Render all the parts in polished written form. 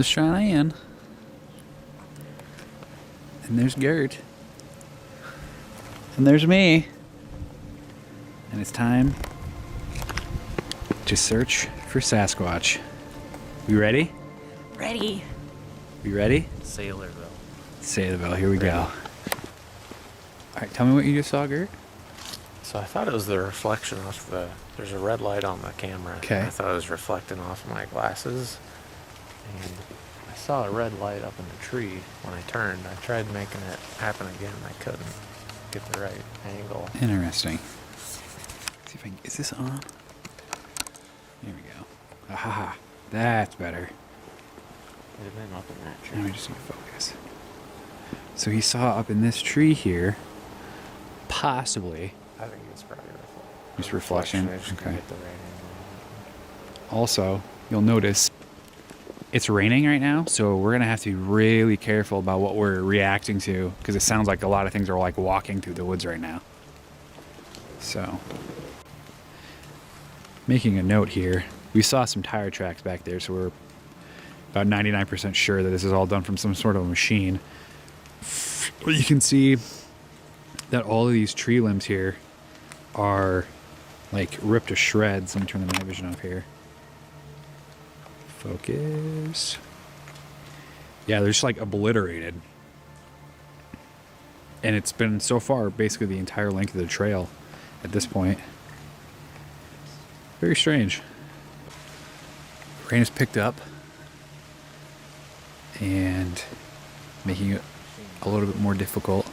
the Cheyenne. And there's Gert. And there's me. And it's time to search for Sasquatch. You ready? Ready. You ready? Sailorville. Sailorville, here we go. Alright, tell me what you just saw, Gert. So I thought it was the reflection off the... There's a red light on the camera. Okay. I thought it was reflecting off my glasses. And I saw a red light up in the tree when I turned. I tried making it happen again. I couldn't get the right angle. Interesting. See if I can... Is this on? There we go. Aha. That's better. It had been up in that tree. Let me just see focus. So he saw up in this tree here, possibly. I think it's probably reflection. Just reflection. I just Okay. couldn't get the right angle. Also, you'll notice it's raining right now, so we're gonna have to be really careful about what we're reacting to, because it sounds like a lot of things are like walking through the woods right now. So, making a note here, we saw some tire tracks back there, so we're about 99% sure that this is all done from some sort of a machine. But you can see that all of these tree limbs here are like ripped to shreds. Let me turn the night vision off here. Focus. Yeah, they're just like obliterated. And it's been so far basically the entire length of the trail at this point. Very strange. Rain has picked up and making it a little bit more difficult.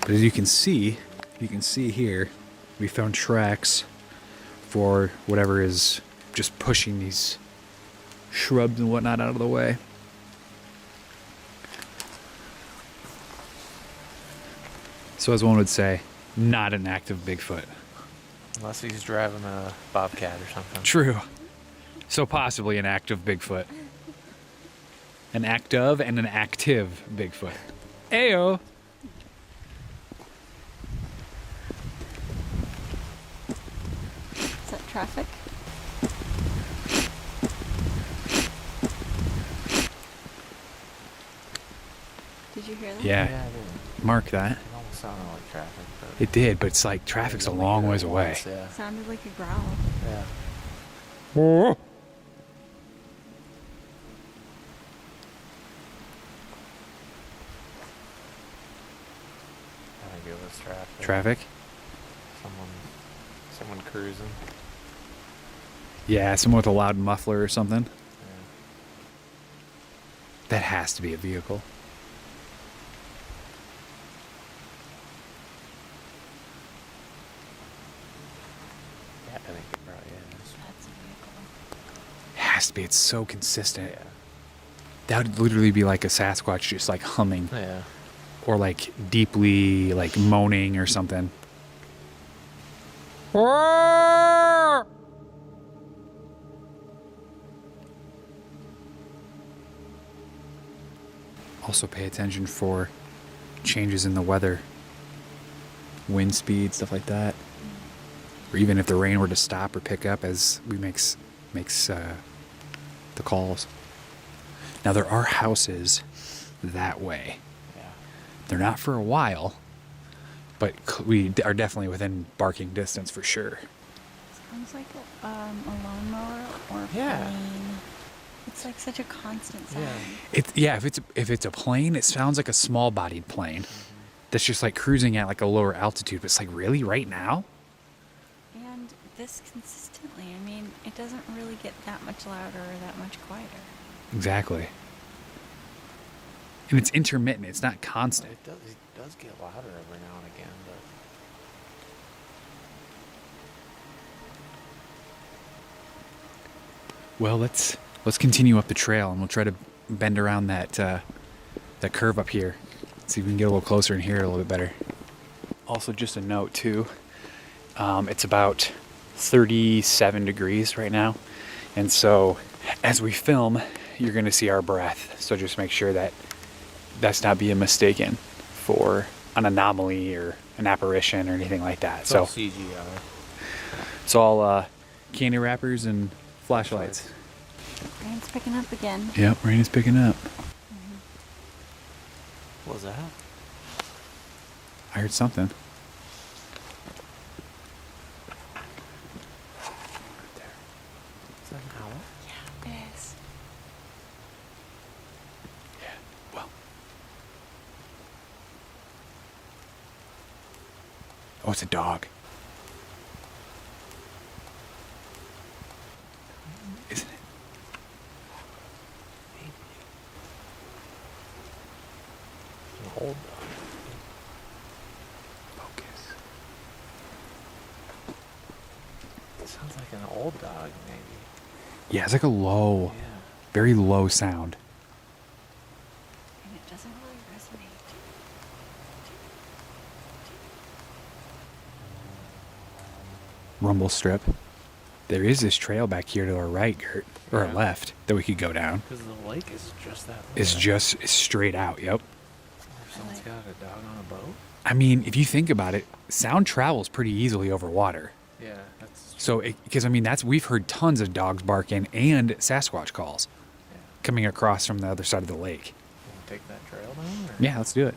But as you can see here, we found tracks for whatever is just pushing these shrubs and whatnot out of the way. So as one would say, not an active Bigfoot. Unless he's driving a bobcat or something. True. So possibly an active Bigfoot. An active and an active Bigfoot. Ayo! Is that traffic? Did you hear that? Yeah, I did. mark that. It almost sounded like traffic, but... It did, but it's like traffic's a long ways away. Yeah. Sounded like a growl. Yeah. I think it was traffic. Traffic? Someone cruising. Yeah, someone with a loud muffler or something. Yeah. That has to be a vehicle. Yeah, I think it probably is. That's a vehicle. It has to be. It's so consistent. Yeah. That would literally be like a Sasquatch just like humming. Yeah. Or like deeply like moaning or something. Also pay attention for changes in the weather. Wind speed, stuff like that. Or even if the rain were to stop or pick up as we makes the calls. Now there are houses that way. Yeah. They're not for a while, but we are definitely within barking distance for sure. Sounds like a lawnmower or a Yeah. plane. It's like such a constant sound. Yeah. If it's a plane, it sounds like a small-bodied plane that's just like cruising at like a lower altitude. But it's like, really, right now? And this consistently. I mean, it doesn't really get that much louder or that much quieter. Exactly. And it's intermittent. It's not constant. It does get louder every now and again, but... Well, let's continue up the trail, and we'll try to bend around that curve up here. See if we can get a little closer and hear it a little bit better. Also, just a note too. It's about 37 degrees right now, and so as we film, you're going to see our breath. So just make sure that that's not being mistaken for an anomaly or an apparition or anything like that. It's all So CGI. it's all candy wrappers and flashlights. Rain's picking up again. Yep, rain is picking up. What was that? I heard something. Right there. Is that an owl? Yeah, it is. Yeah, well. Oh, it's a dog. Isn't it? Maybe. An old dog. Focus. It sounds like an old dog, maybe. Yeah, it's like a low, Yeah. very low sound. And it doesn't really resonate. Rumble strip. There is this trail back here to our right, Gert, or our Yeah. left, that we could go down. Because the lake is just that way. It's just it's straight out, yep. If someone's got a dog on a boat? I mean, if you think about it, sound travels pretty easily over water. Yeah, that's... So, because I mean, we've heard tons of dogs barking and Sasquatch calls Yeah. coming across from the other side of the lake. Can we take that trail down? Or? Yeah, let's do it.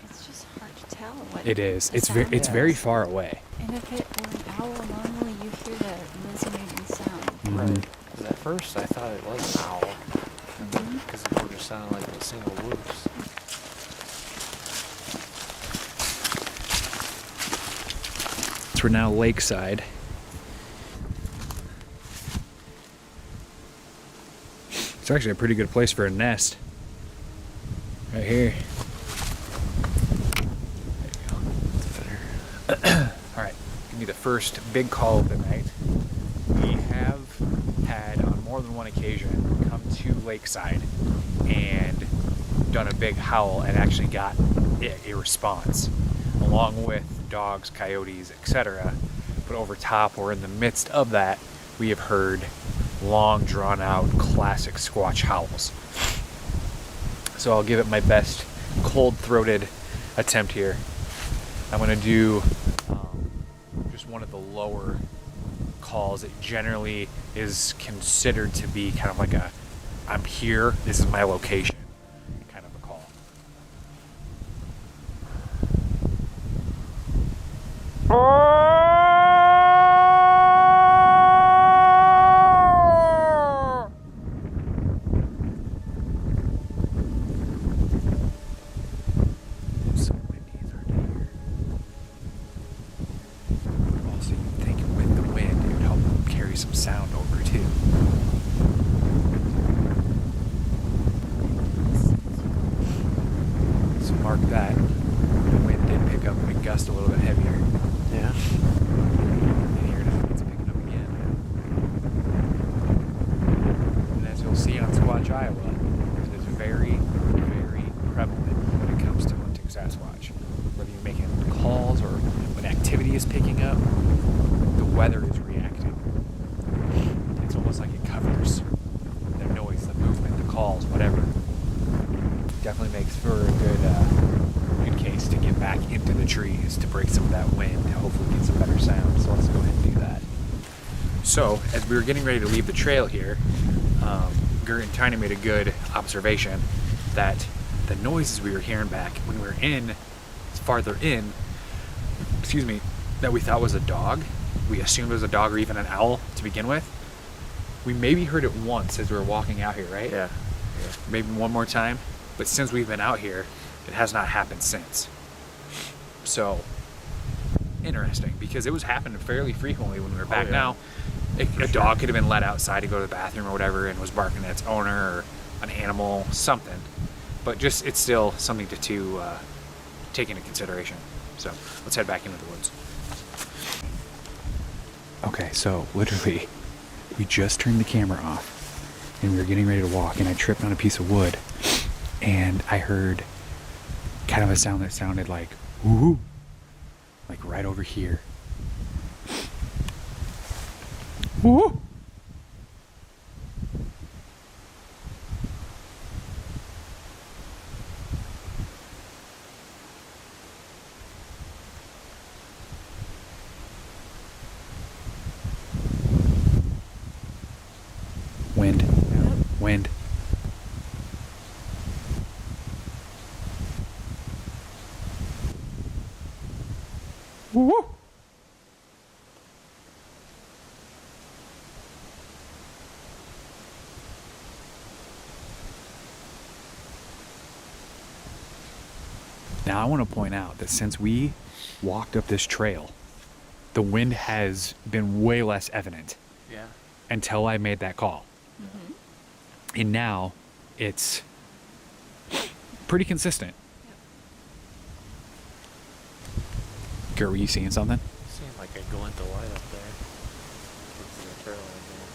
It's just hard to tell what It is. the It's sound it's is. very far away. And if it were an owl, normally you hear the resonating sound. Right. 'Cause at first I thought it was an owl. Mhm. Because it would just sound like the single whoops. So we're now lakeside. It's actually a pretty good place for a nest. Right here. All right, give me the first big call of the night. We have had on more than one occasion come to Lakeside and done a big howl and actually got a response, along with dogs, coyotes, etc. But over top, or in the midst of that, we have heard long, drawn-out, classic Squatch howls. So I'll give it my best cold-throated attempt here. I'm going to do just one of the lower calls. It generally is considered to be kind of like a, I'm here, this is my location kind of a call. It's so windy, it's hard to hear. Also, you'd think with the wind, it would help carry some sound over too. So mark that. The wind did pick up and gust a little bit heavier. Yeah. And here it's picking up again. And as you'll see on Squatch, Iowa, it is very, very prevalent when it comes to hunting Sasquatch. Whether you're making calls or when activity is picking up, the weather is reacting. It's almost like it covers the noise, the movement, the calls, whatever. Definitely makes for a good case to get back into the trees to break some of that wind to hopefully get some better sound. So let's go ahead and do that. So as we were getting ready to leave the trail here, Gert and Tiny made a good observation that the noises we were hearing back when we were farther in, that we thought was a dog. We assumed it was a dog or even an owl to begin with. We maybe heard it once as we were walking out here, right? Yeah. Maybe one more time. But since we've been out here, it has not happened since. So, interesting, because it was happening fairly frequently when we were back. yeah. Now, a dog could have been let outside to go to the bathroom or whatever and was barking at its owner or an animal, something. But just, it's still something to take into consideration. So, let's head back into the woods. Okay, so literally, we just turned the camera off and we were getting ready to walk and I tripped on a piece of wood. And I heard kind of a sound that sounded like, woo, like right over here. Woo! Wind. Wind. Woo! Now I want to point out that since we walked up this trail, the wind has been way less evident Yeah. until I made that call. Mm-hmm. And now it's pretty consistent. Girl, were you seeing something? Seemed like a glint of light up there. It's the trail right there.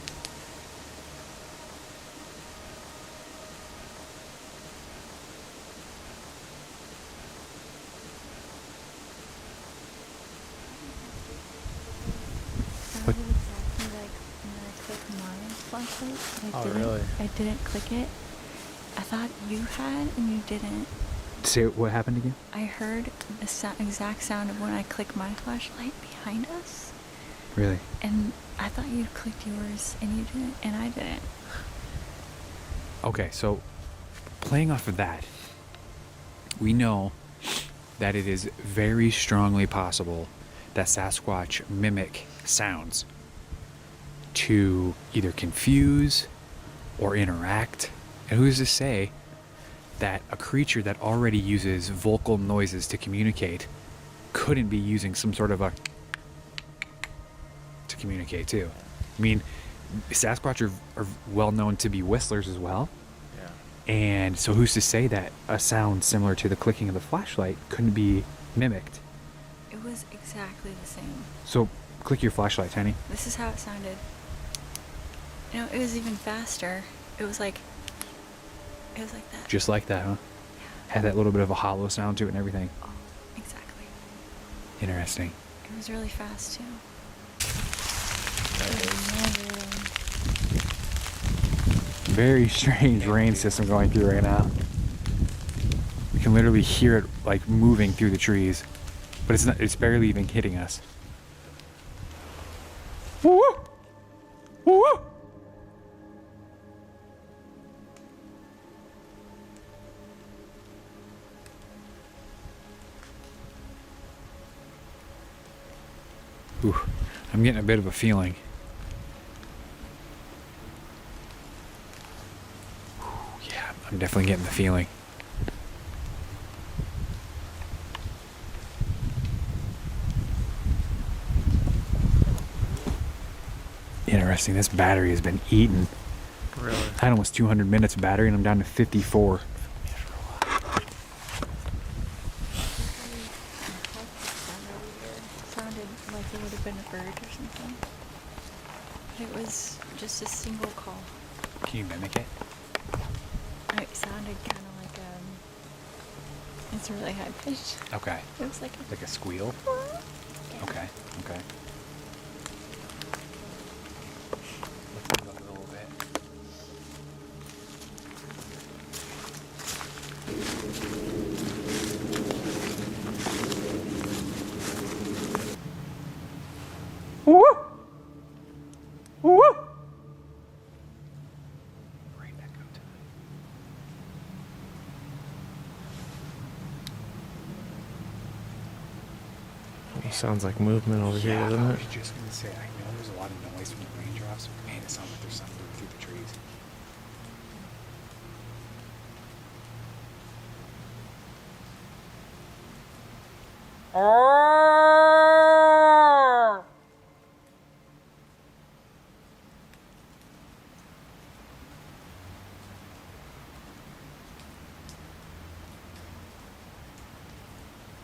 Sounded exactly like when I clicked my flashlight. Oh, really? I didn't click it. I thought you had, and you didn't. Say what happened again? I heard the exact sound of when I clicked my flashlight behind us, Really? and I thought you'd clicked yours, and you didn't, and I didn't. Okay, so playing off of that, we know that it is very strongly possible that Sasquatch mimic sounds to either confuse or interact. And who's to say that a creature that already uses vocal noises to communicate couldn't be using some sort of a to communicate too? I mean, Sasquatch are well known to be whistlers as well. Yeah. And so who's to say that a sound similar to the clicking of the flashlight couldn't be mimicked? It was exactly the same. So click your flashlight, Tiny. This is how it sounded. You know, it was even faster. It was like that. Just like that, huh? Had that little bit of a hollow sound to it and everything. Oh, exactly. Interesting. It was really fast too. Very strange rain system going through right now. We can literally hear it like moving through the trees, but it's barely even hitting us. Woo! Woo! Ooh, I'm getting a bit of a feeling. Yeah, I'm definitely getting the feeling. Interesting, this battery has been eaten. Really? I had almost 200 minutes of battery and I'm down to 54. Sounded like it would have been a bird or something. But it was just a single call. Can you mimic it? It sounded kind of like it's really high pitched. Okay. It was like Like a squeal? yeah. Okay, okay. Let's move up a little bit. Woo! Woo! Right back up to It sounds like movement over here, doesn't I it? was just gonna say, I know there's a lot of noise from the raindrops, but man, it sounds like there's something moving through the trees.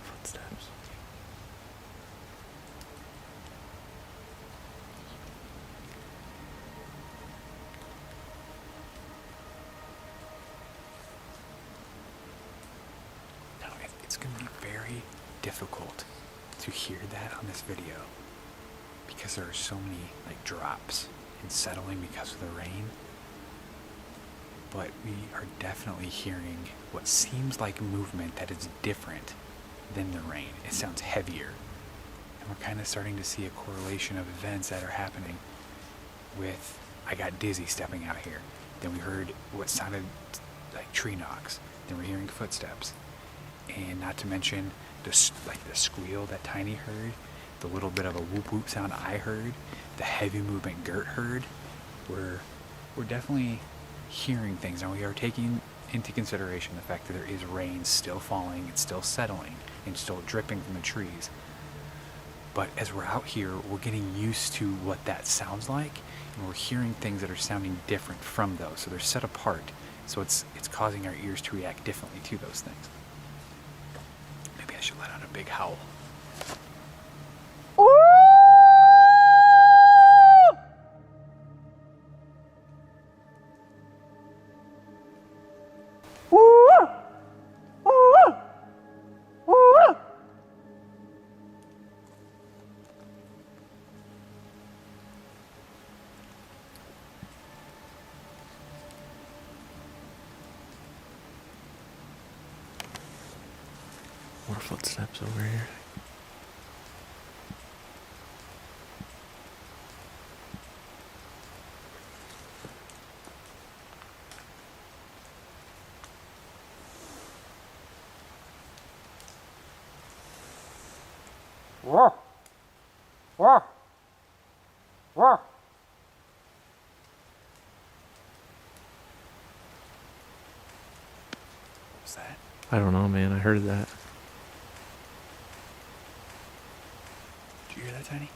Footsteps. Now, it's going to be very difficult to hear that on this video because there are so many like drops and settling because of the rain. But we are definitely hearing what seems like movement that is different than the rain. It sounds heavier. And we're kind of starting to see a correlation of events that are happening with, I got dizzy stepping out here. Then we heard what sounded like tree knocks. Then we're hearing footsteps. And not to mention the squeal that Tiny heard, the little bit of a whoop whoop sound I heard, the heavy movement Gert heard. We're definitely hearing things, and we are taking into consideration the fact that there is rain still falling, it's still settling, and still dripping from the trees. But as we're out here, we're getting used to what that sounds like, and we're hearing things that are sounding different from those. So they're set apart. So it's causing our ears to react differently to those things. Maybe I should let out a big howl. More footsteps over here. What's that? I don't know, man. I heard that. Did you hear that, Tiny?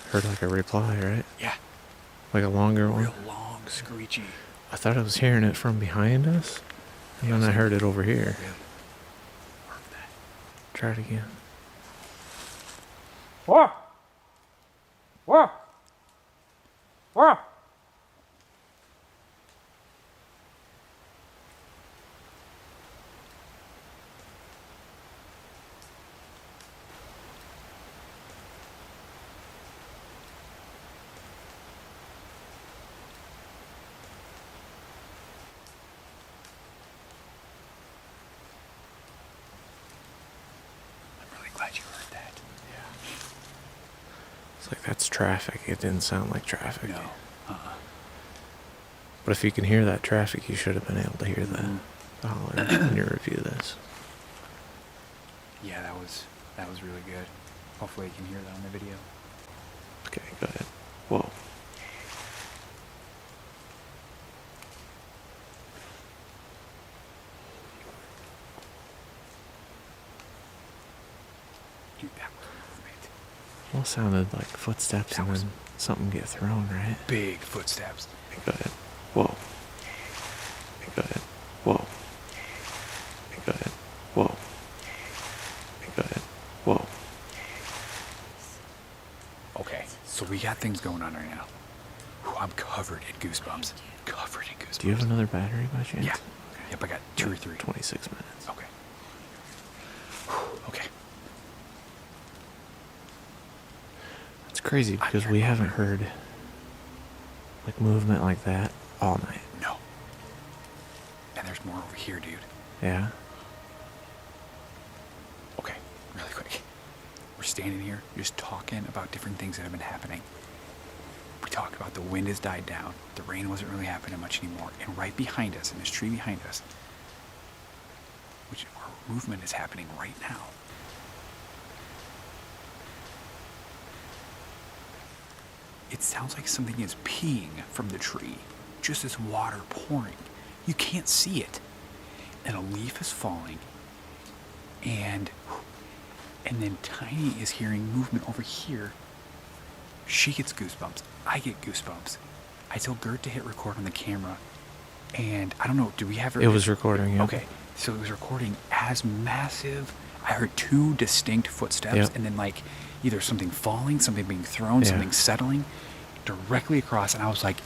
Heard like a reply, right? Yeah. Like a longer one. Real long, screechy. I thought I was hearing it from behind us, and then I heard it over here. Really? Heard that. Try it again. I'm really glad you heard that. It's like that's traffic. It didn't sound like traffic. No. But if you can hear that traffic, you should have been able to hear the holler when you review this. Yeah, that was really good. Hopefully you can hear that on the video. Okay, go ahead. Whoa. Dude, that was movement. Well, it sounded like footsteps and then something get thrown, right? Big footsteps. Okay, go ahead. Whoa. Okay, go ahead. Whoa. Okay, go ahead. Whoa. Okay, go ahead. Whoa. Okay, so we got things going on right now. Whew, I'm covered in goosebumps. Covered in goosebumps. Do you have another battery by chance? Yeah. Yep, I got 2 or 3. 26 minutes. Okay. Whew, okay. It's crazy because we haven't heard like movement like that all night. No. And there's more over here, dude. Yeah? Okay, really quick. We're standing here just talking about different things that have been happening. We talked about the wind has died down. The rain wasn't really happening much anymore. And right behind us, in this tree behind us, which our movement is happening right now. It sounds like something is peeing from the tree. Just this water pouring. You can't see it. And a leaf is falling. And then Tiny is hearing movement over here. She gets goosebumps. I get goosebumps. I tell Gert to hit record on the camera. And I don't know, do we have It was recording, yeah. Okay, so it was recording as massive. I heard 2 distinct footsteps, Yep. and then like either something falling, something being thrown, Yeah. something settling directly across. And I was like,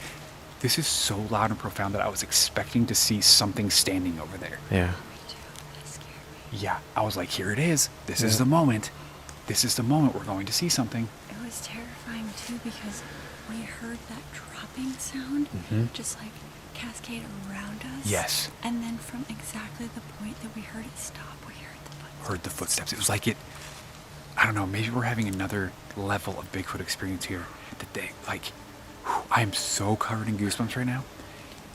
this is so loud and profound that I was expecting to see something standing over there. Yeah. Yeah, I was like, here it is. This is Yeah. the moment. This is the moment we're going to see something. It was terrifying too because we heard that dropping sound just like cascade around us. Yes. And then from exactly the point that we heard it stop, we heard the footsteps. Heard the footsteps. It was like it, I don't know, maybe we're having another level of Bigfoot experience here. That they, like, whew, I am so covered in goosebumps right now.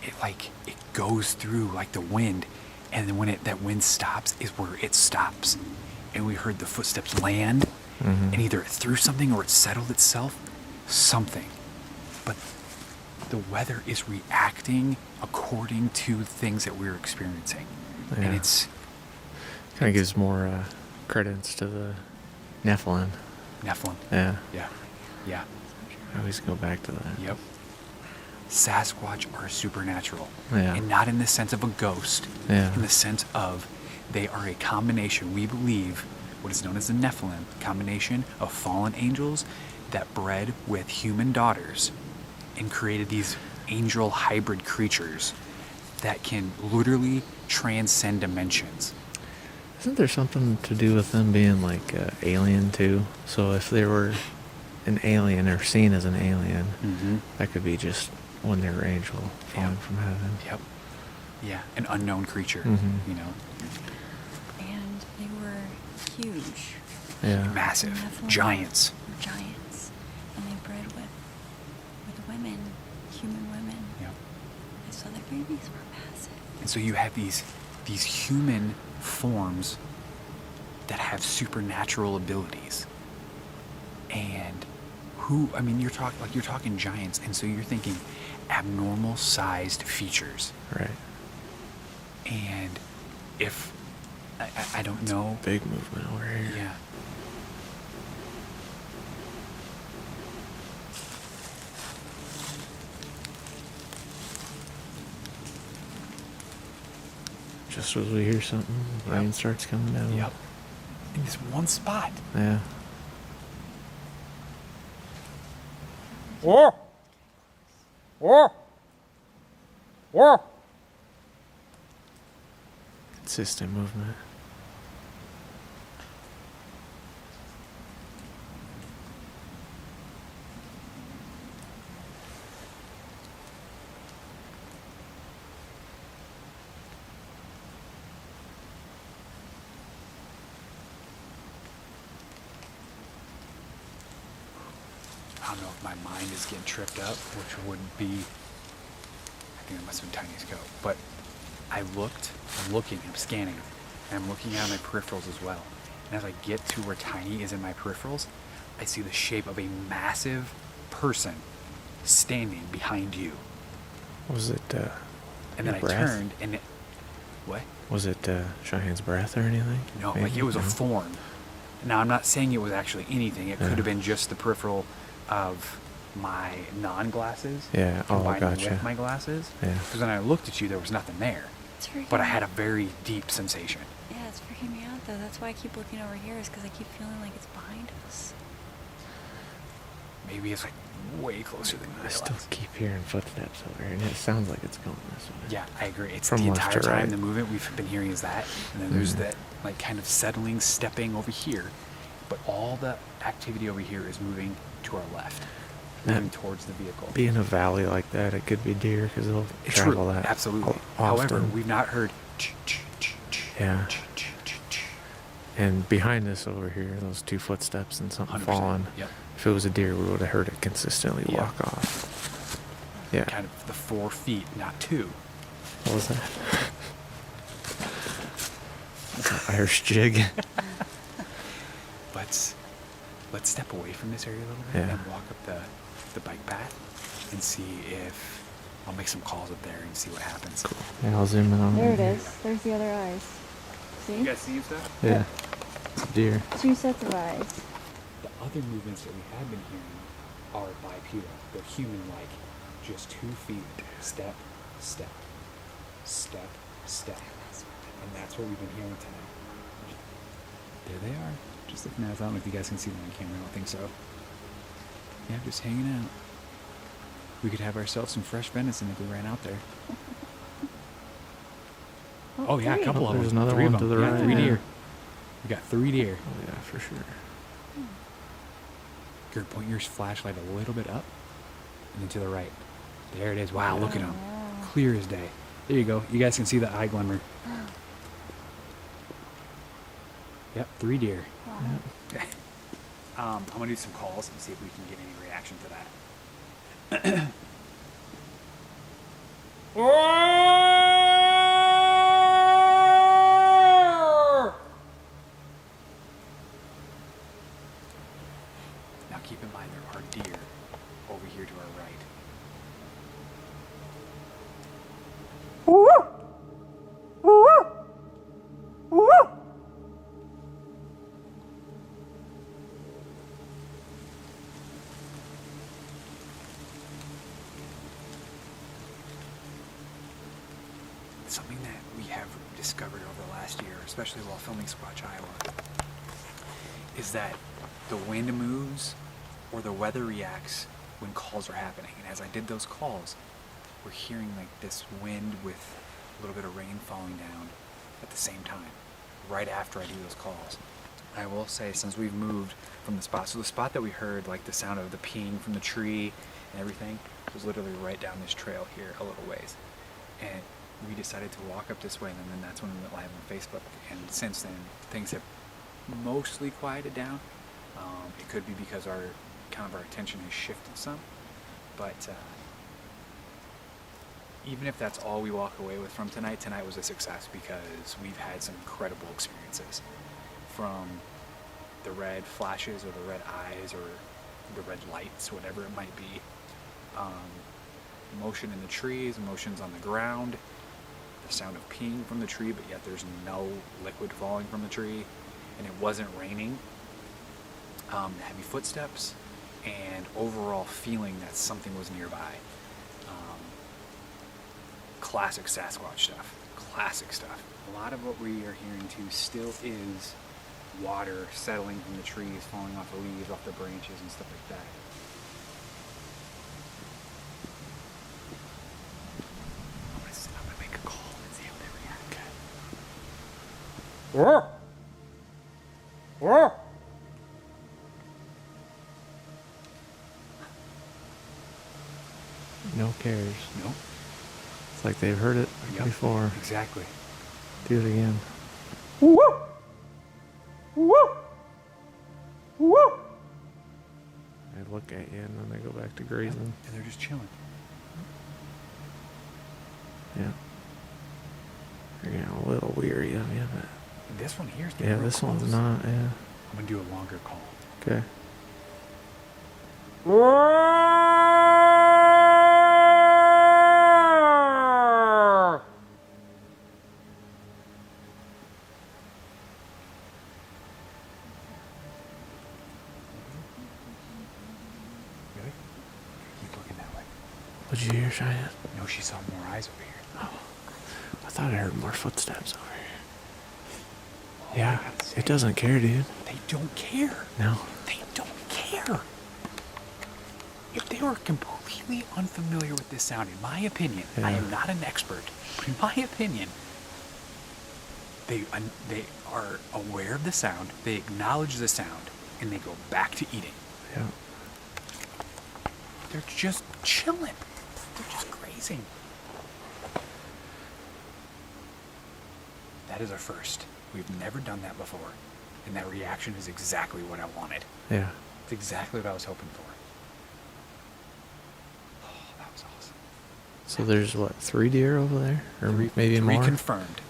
it goes through like the wind, and then when that wind stops is where it stops. And we heard the footsteps land, and either it threw something or it settled itself, something. But the weather is reacting according to things that we're experiencing. Yeah. And it's kind of gives more credence to the Nephilim. Nephilim. Yeah. Yeah. I always go back to that. Yep. Sasquatch are supernatural. Yeah. And not in the sense of a ghost. Yeah. In the sense of they are a combination, we believe, what is known as the Nephilim, combination of fallen angels that bred with human daughters and created these angel hybrid creatures that can literally transcend dimensions. Isn't there something to do with them being like alien too? So if they were an alien or seen as an alien, that could be just one their angel falling from heaven. Yep. Yeah, an unknown creature, you know. And they were huge. Yeah. Massive. Nephilim Giants. were giants. And they bred with women, human women. Yep. And so their babies were massive. And so you have these human forms that have supernatural abilities. And you're talking giants, and so you're thinking abnormal sized features. Right. And if I don't know. Big movement over here. Yeah. Just as we hear something, rain starts coming down. Yep. In this one spot. Yeah. Oh! Oh! Oh! Consistent movement. I don't know if my mind is getting tripped up, which wouldn't be. I think it must have been tiny scope. But I'm scanning, and I'm looking at my peripherals as well. And as I get to where tiny is in my peripherals, I see the shape of a massive person standing behind you. Was it, And then your I breath? turned, and what? Was it, Cheyenne's breath or anything? No, Maybe? like it was a No? form. Now, I'm not saying it was actually anything. It Yeah. could have been just the peripheral of my non-glasses Yeah, oh, combined gotcha. with my glasses. Yeah. Because when I looked at you, there was nothing there. It's freaking But I me had a out. very deep sensation. Yeah, it's freaking me out though. That's why I keep looking over here, is because I keep feeling like it's behind us. Maybe it's like way closer than I I still realized. keep hearing footsteps over here, and it sounds like it's going this way. Yeah, I agree. It's From the left entire to time right. the movement we've been hearing is that, and then there's Mhm. that like kind of settling, stepping over here, but all the activity over here is moving to our left, moving towards the vehicle. Being a valley like that, it could be deer because they'll It's travel true, that absolutely. often. However, we've not heard. Yeah. And behind us over here, those two footsteps and something 100%. falling. Yep. If it was a deer, we would have heard it consistently Yeah. walk off. Yeah. Kind of the 4 feet, not 2. What was that? Irish jig. Let's step away from this area a little bit Yeah. and walk up the bike path and see if I'll make some calls up there and see what happens. Cool. Yeah, I'll zoom in on There it here. is. There's the other eyes. See? You guys see stuff? Yeah. It's a deer. 2 sets of eyes. The other movements that we have been hearing are bipedal. They're human-like. Just 2 feet. Step, step, step, step. And that's what we've been hearing tonight. There they are. Just looking at us. I don't know if you guys can see them on camera. I don't think so. Yeah, just hanging out. We could have ourselves some fresh venison if we ran out there. Oh yeah, a 3. couple Oh, of them. there's another 3 one of to them. the Yeah, right. 3 Yeah. deer. We got 3 deer. Oh, yeah, for sure. Gert, point your flashlight a little bit up and then to the right. There it is. Wow, look at them. Wow. Clear as day. There you go. You guys can see the eye glimmer. Yep, 3 deer. Wow. Yeah. I'm gonna do some calls and see if we can get any reaction to that. Now keep in mind there are deer over here to our right. Something that we have discovered over the last year, especially while filming Squatch, Iowa, is that the wind moves or the weather reacts when calls are happening. And as I did those calls, we're hearing like this wind with a little bit of rain falling down at the same time, right after I do those calls. I will say, since we've moved from the spot, so the spot that we heard like the sound of the peeing from the tree and everything was literally right down this trail here a little ways. And we decided to walk up this way, and then that's when we went live on Facebook. And since then, things have mostly quieted down. It could be because our attention has shifted some, but even if that's all we walk away with from tonight was a success, because we've had some incredible experiences, from the red flashes or the red eyes or the red lights, whatever it might be, motion in the trees, motions on the ground, the sound of peeing from the tree, but yet there's no liquid falling from the tree, and it wasn't raining, heavy footsteps, and overall feeling that something was nearby. Classic Sasquatch stuff. Classic stuff. A lot of what we are hearing too still is water settling from the trees, falling off the leaves, off the branches, and stuff like that. I'm gonna make a call and see how they react. No cares. No? It's like they've heard it before. Exactly. Do it again. They look at you and then they go back to grazing. And they're just chilling. Yeah. They're getting a little weary of you, but This one here's getting yeah, real this close. one's not. Yeah. I'm gonna do a longer call. Okay. Really? Keep looking that way. What'd you hear, Cheyenne? No, she saw more eyes over here. Oh, I thought I heard more footsteps over here. Oh, I Yeah, gotta say, it doesn't care, dude. They don't care. No. They don't care. If they were completely unfamiliar with this sound, in my opinion, I Yeah. am not an expert, but in my opinion, they are aware of the sound, they acknowledge the sound, and they go back to eating. Yeah. They're just chilling. They're just grazing. That is a first. We've never done that before. And that reaction is exactly what I wanted. Yeah. It's exactly what I was hoping for. Oh, that was awesome. So there's what, 3 deer over there, or maybe Three more? confirmed.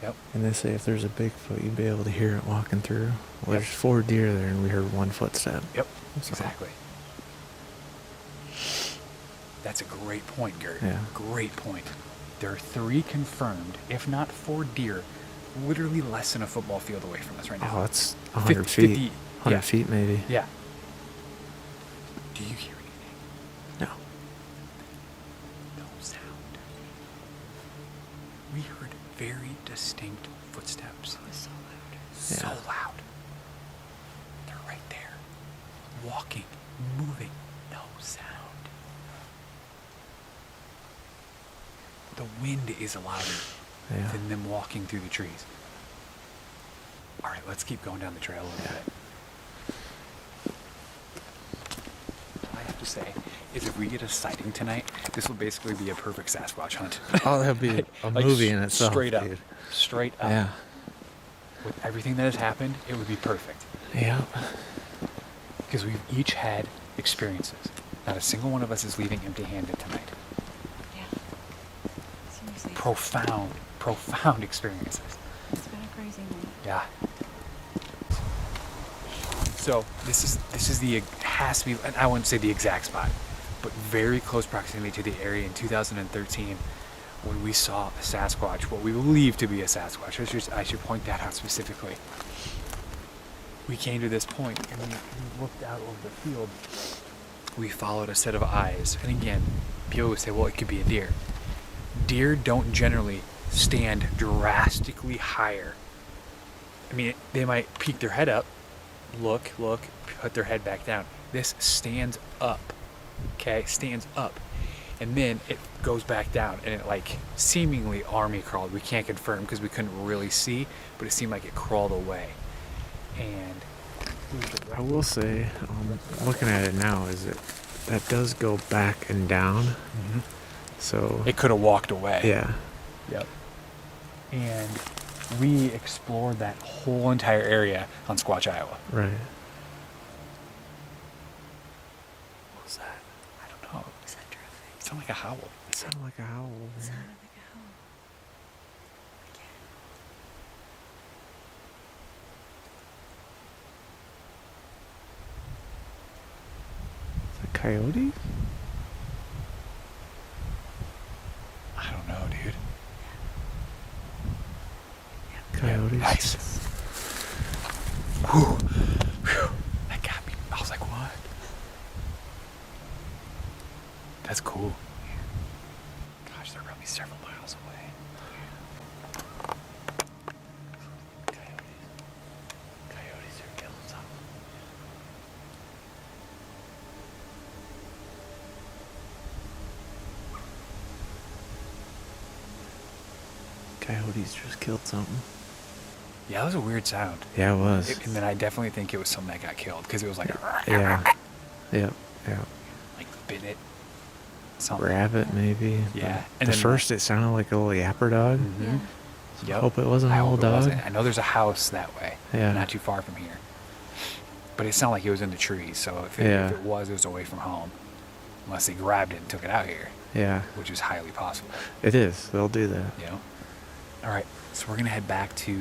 Yeah. Yep. And they say if there's a Bigfoot, you'd be able to hear it walking through. Well, there's 4 deer there, and we heard 1 footstep. Yep. So- Exactly. That's a great point, Gert. Yeah. Great point. There are 3 confirmed, if not 4 deer, literally less than a football field away from us right now. Oh, that's 100 50 feet. 100 yeah. feet, maybe. Yeah. Do you hear anything? No. No sound. We heard very distinct footsteps. It was so loud. So Yeah. loud. They're right there. Walking, moving, no sound. The wind is louder Yeah. than them walking through the trees. All right, let's keep going down the trail a little bit. All I have to say is if we get a sighting tonight, this will basically be a perfect Sasquatch hunt. Oh, that'd be a Like, movie in itself, Straight up. dude. Straight up. Yeah. With everything that has happened, it would be perfect. Yeah. Because we've each had experiences. Not a single one of us is leaving empty-handed tonight. Yeah. profound experiences. It's been a crazy night. Yeah. So this is the, has to be, I wouldn't say the exact spot, but very close proximity to the area in 2013 when we saw a Sasquatch, what we believe to be a Sasquatch. I should point that out specifically. We came to this point and we looked out over the field. We followed a set of eyes. And again, people would say, well, it could be a deer. Deer don't generally stand drastically higher. I mean, they might peek their head up, look, put their head back down. This stands up, okay? Stands up. And then it goes back down and it like seemingly army crawled. We can't confirm because we couldn't really see, but it seemed like it crawled away. And I will say, looking at it now, is that does go back and down. Mm-hmm. So it could have walked away. Yeah. Yep. And we explored that whole entire area on Squatch, Iowa. Right. What was that? I don't know. Is that terrific? It sounded like a howl. It sounded like a howl. It sounded like a howl. Is that coyote? I don't know, dude. Coyotes. Yeah, nice. Whew. Whew. That got me. I was like, what? That's cool. Gosh, they're probably several miles away. Coyotes are killing something. Coyotes just killed something. Yeah, that was a weird sound. Yeah, it was. And then I definitely think it was something that got killed because it was like, Yeah. Yep. like bit it. Something. Rabbit, maybe. Yeah. And at first, it sounded like a little yapper dog. Mm-hmm. Yeah. Yep. Hope it wasn't a I little hope it dog. wasn't. I know there's a house that way. Yeah. Not too far from here. But it sounded like it was in the trees. So if Yeah. it was away from home. Unless they grabbed it and took it out here, Yeah. which is highly possible. It is. They'll do that. You know? All right. So we're going to head back to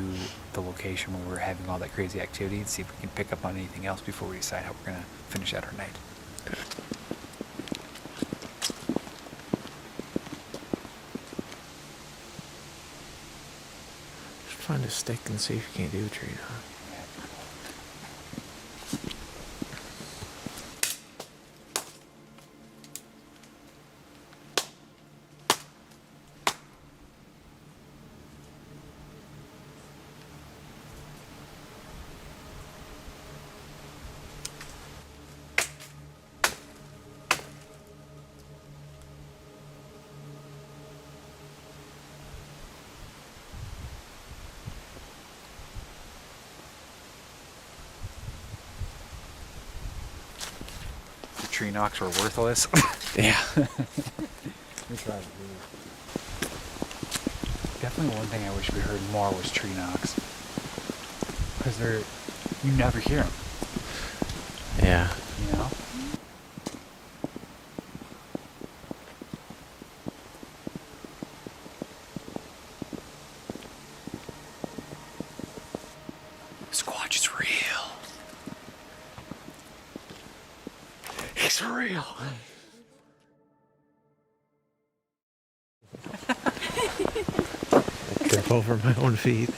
the location where we're having all that crazy activity and see if we can pick up on anything else before we decide how we're going to finish out our night. Just find a stick and see if you can't do a tree dog. The tree knocks were worthless. Yeah. We tried to do. Definitely one thing I wish we heard more was tree knocks. Because you never hear them, Yeah. you know? Squatch is real. He's real. Trip over my own feet.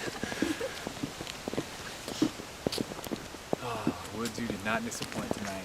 Oh, Woodsy did not disappoint tonight.